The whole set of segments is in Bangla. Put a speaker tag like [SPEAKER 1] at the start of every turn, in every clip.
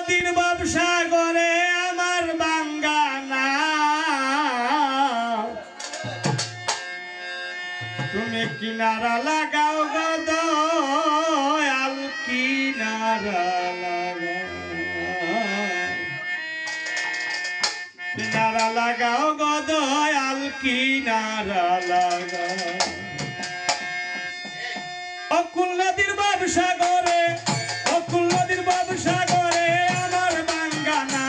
[SPEAKER 1] নদীর ব্যবসা করে আমার বাঙ্গানা তুমি কিনারা লাগাও গো দয়াল কিনারা লাগাও গো দয়াল কিনারা লাগাও অকুল নদীর ব্যবসা করে অকুল নদীর ব্যবসা করে আমার বাঙ্গানা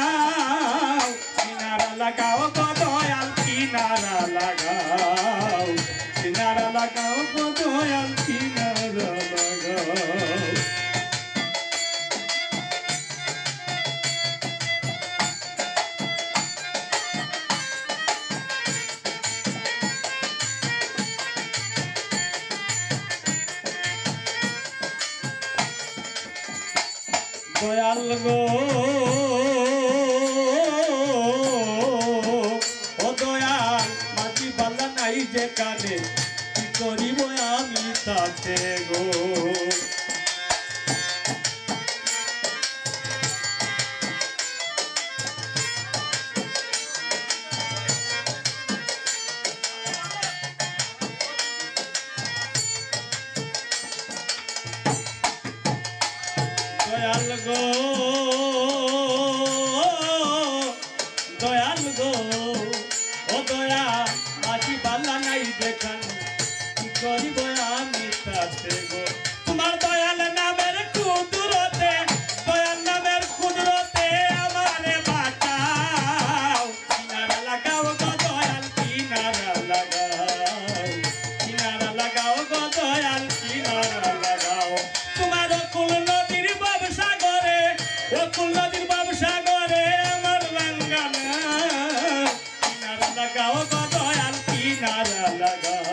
[SPEAKER 1] কিনারা লাগাও গো দয়াল কিনারা লাগাও কিনারা লাগাও গো দয়াল কিনারা লাগাও দয়াল গো ও দয়াল মাটি বালা নাই যে কানে কি করিব আমি তাতে গো দয়াল গো দয়াল গো ও দয়া মাটি বালা নাই দেখান কি করিব আমি তাতে গো তোমার দয়াল নামের কুদরতে দয়াল নামের কুদরতে আমারে বাঁচাও কিনারা লাগাও গো দয়াল কিনারা লাগাও গো দয়াল কিনারা লাগাও তোমার কুল নদীর ব্যবসা করে অকুল নদীর ব্যবসা করে আমার বাঙ্গানা কিনারা লাগাও গো দয়াল কিনারা লাগাও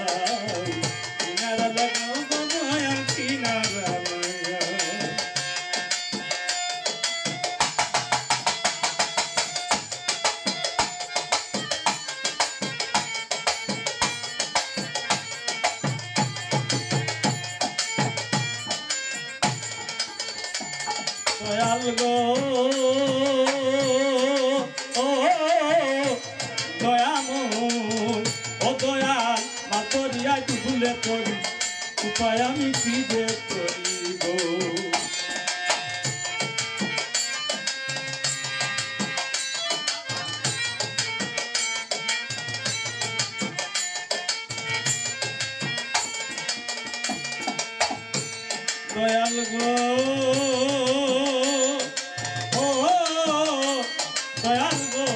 [SPEAKER 1] গো দয়াল কিনারা লাগাও দয়াল গো ও দয়াময় ও দয়াল মাতরিয়া ভুলে করি উপায় আমি কি যে করিব দয়াল গো দয়াল গো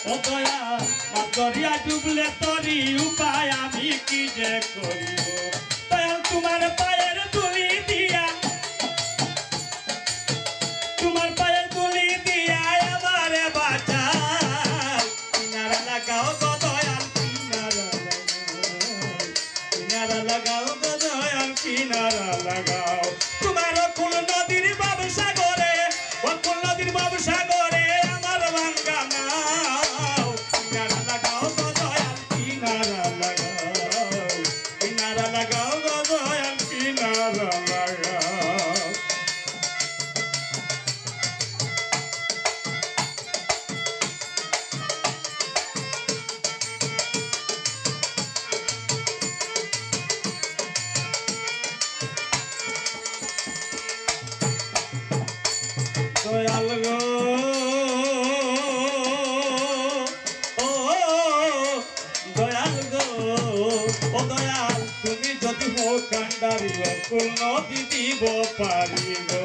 [SPEAKER 1] ও দয়াল মাতরিয়া ডুবলে তরি উপায় আমি কি যে করিব দয়াল তোমার পায়ের তুলি দিয়া তোমার পায়ের তুলি দিয়া আমারে বাঁচাও কিনারা লাগাও গো দয়াল কিনারা লাগাও গো দয়াল কিনারা লাগাও তোমার অকুল নদীর ব্যবসা করে অকুল নদীর ব্যবসা করে আমার বাঙ্গানা কিনারা লাগাও গো দয়াল কিনারা লাগাও গো দয়াল কিনারা লাগাও দয়াল গো ও দয়াল গো ও দয়াল তুমি যদি হো কান্ডারি অকুল নদী দিব পারি গো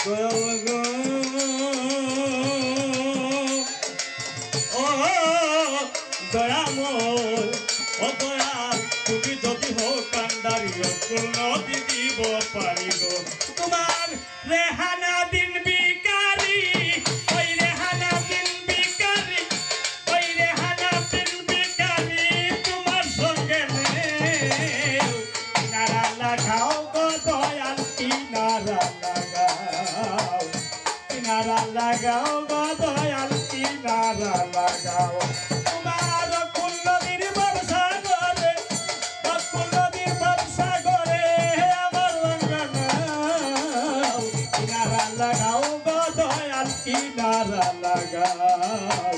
[SPEAKER 1] দয়াল গো দয়াময় ও দয়াল তুমি যদি হো কান্ডারি অকুল নদী দিব পারি গো তোমার রেহানা দিন বিকাল কিনারা লাগাও তোমার কুল নদীর ব্যবসা করে কুল নদীর ব্যবসা করে আমার বাঙ্গানাও কিনারা লাগাও গো দয়াল কিনারা লাগাও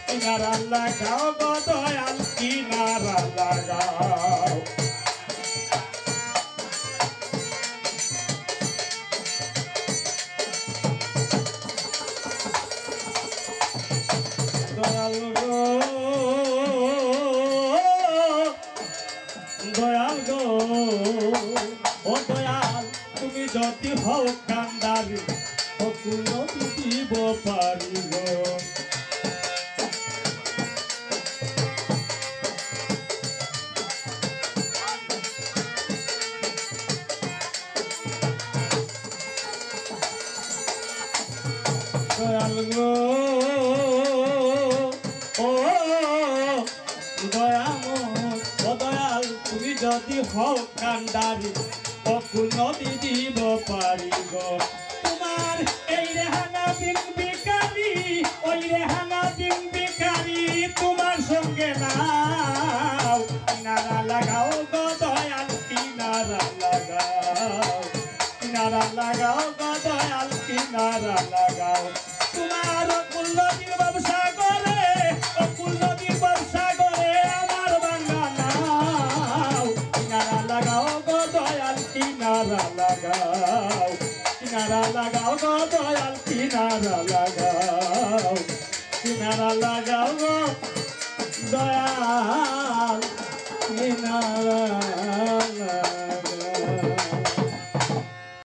[SPEAKER 1] কিনারা লাগাও গো দয়াল কিনারা লাগাও দয়াল গো দয়াল গো ও দয়াল তুমি যদি হও কান্দারি ও কুল দিব পারিব দয়াল গো ও দয়াময় ও দয়াল তুমি যদি হও কান্দারি অকুল নদী দিব পারিব তোমার এই রেহানা দিন বিকারি ওই রেহানা দিন বিকারি তোমার সঙ্গে নাও কিনারা লাগাও গো দয়াল কিনারা লাগাও কিনারা লাগাও গো দয়াল কিনারা লাগাও তোমার অকুল নদীর ব্যবসা করে অকুল নদীর ব্যবসা করে আমার বাঙ্গানাও কিনারা লাগাও গো দয়াল কিনারা লাগাও কিনারা লাগাও গো দয়াল কিনারা লাগাও কিনারা লাগাও গো দয়াল কিনারা